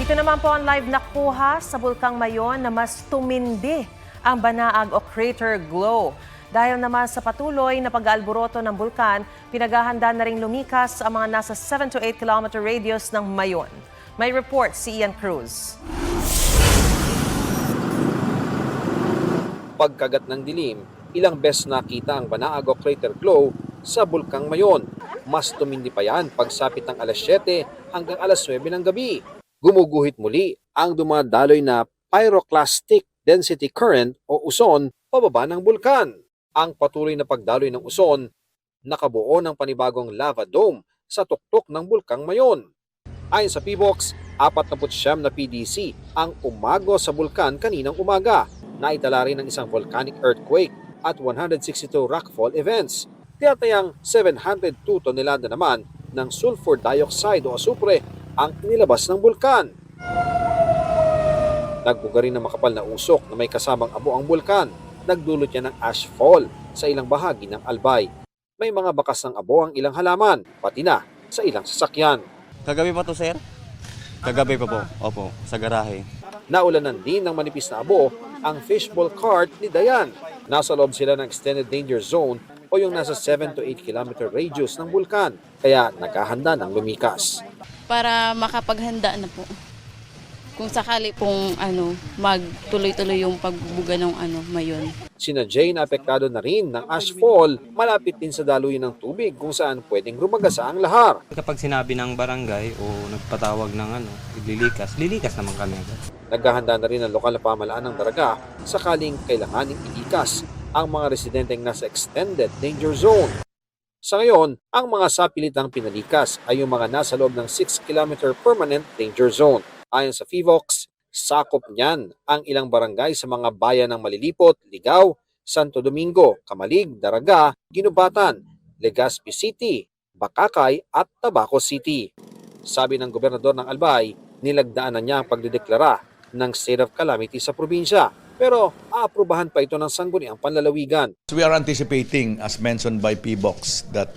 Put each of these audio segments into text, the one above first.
Ito naman po ang live na kuha sa Bulkang Mayon na mas tumindi ang banaag o crater glow. Dahil naman sa patuloy na pag-aalboroto ng bulkan, pinaghahanda na ring lumikas ang mga nasa 7 to 8 kilometer radius ng Mayon. May report si Ian Cruz. Pagkagat ng dilim, ilang beses nakita ang banaag o crater glow sa Bulkang Mayon. Mas tumindi pa yan pagsapit ng alas 7 hanggang alas 9 ng gabi. Gumuguhit muli ang dumadaloy na pyroclastic density current o uson pababa ng bulkan. Ang patuloy na pagdaloy ng uson, nakabuo ng panibagong lava dome sa tuktok ng Bulkang Mayon. Ayon sa PBOX, 49 na PDC ang umago sa bulkan kaninang umaga. Naitala rin ng isang volcanic earthquake at 162 rockfall events. Tiyatayang 702 tonelada naman ng sulfur dioxide o asupre ang inilabas ng bulkan. Nagbuga rin ng makapal na usok na may kasamang abo ang bulkan. Nagdulot niya ng ashfall sa ilang bahagi ng Albay. May mga bakas ng abo ang ilang halaman, pati na sa ilang sasakyan. Kagabi pa to, sir? Kagabi pa po. Opo, sa garahe. Naulanan din ng manipis na abo ang fishbowl cart ni Dayan. Nasa loob sila ng extended danger zone o yung nasa 7 to 8 kilometer radius ng bulkan. Kaya naghahanda ng lumikas. Para makapaghanda na po. Kung sakali pong magtuloy-tuloy yung pagbuga ng Mayon. Sina Jay na apektado na rin ng ashfall, malapit din sa daluyan ng tubig kung saan pwedeng rumagasa ang lahar. Kapag sinabi ng barangay o nagpatawag ng lilikas naman kami. Naghahanda na rin ang lokal na pamahalaan ng Daraga sakaling kailanganing ilikas ang mga residenteng nasa extended danger zone. Sa ngayon, ang mga sapilitang pinalikas ay yung mga nasa loob ng 6 kilometer permanent danger zone. Ayon sa PBOX, sakop niyan ang ilang barangay sa mga bayan ng Malilipot, Ligao, Santo Domingo, Kamalig, Daraga, Ginubatan, Legazpi City, Bakakay at Tabaco City. Sabi ng gobernador ng Albay, nilagdaan na niya ang pagdedeklara ng state of calamity sa probinsya. Pero aaprubahan pa ito ng sangguniang panlalawigan. We are anticipating, as mentioned by PBOX, that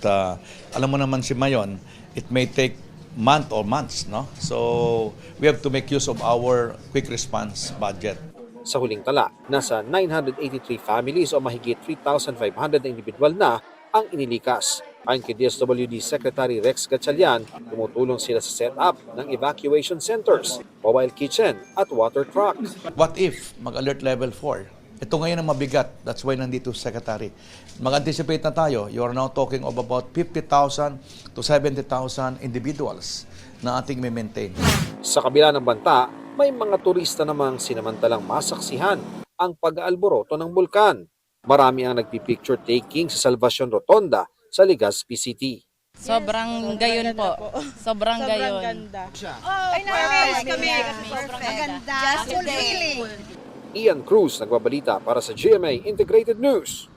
alam mo naman si Mayon, it may take month or months, no? So we have to make use of our quick response budget. Sa huling tala, nasa 983 families o mahigit 3,500 na individual na ang inilikas. Ayon kay DSWD Secretary Rex Gatchalian, tumutulong sila sa setup ng evacuation centers, mobile kitchen at water truck. What if mag-alert level 4? Ito ngayon ang mabigat. That's why nandito si Secretary. Mag-anticipate na tayo. You are now talking of about 50,000 to 70,000 individuals na ating may maintain. Sa kabila ng banta, may mga turista namang sinamantalang masaksihan ang pag-aalboroto ng bulkan. Marami ang nagpipicture taking sa Salvacion Rotonda sa Legazpi City. Sobrang gayon po. Sobrang gayon. Ganda. Ay, namiss kami. Maganda. Just fulfilling. Ian Cruz, nagbabalita para sa GMA Integrated News.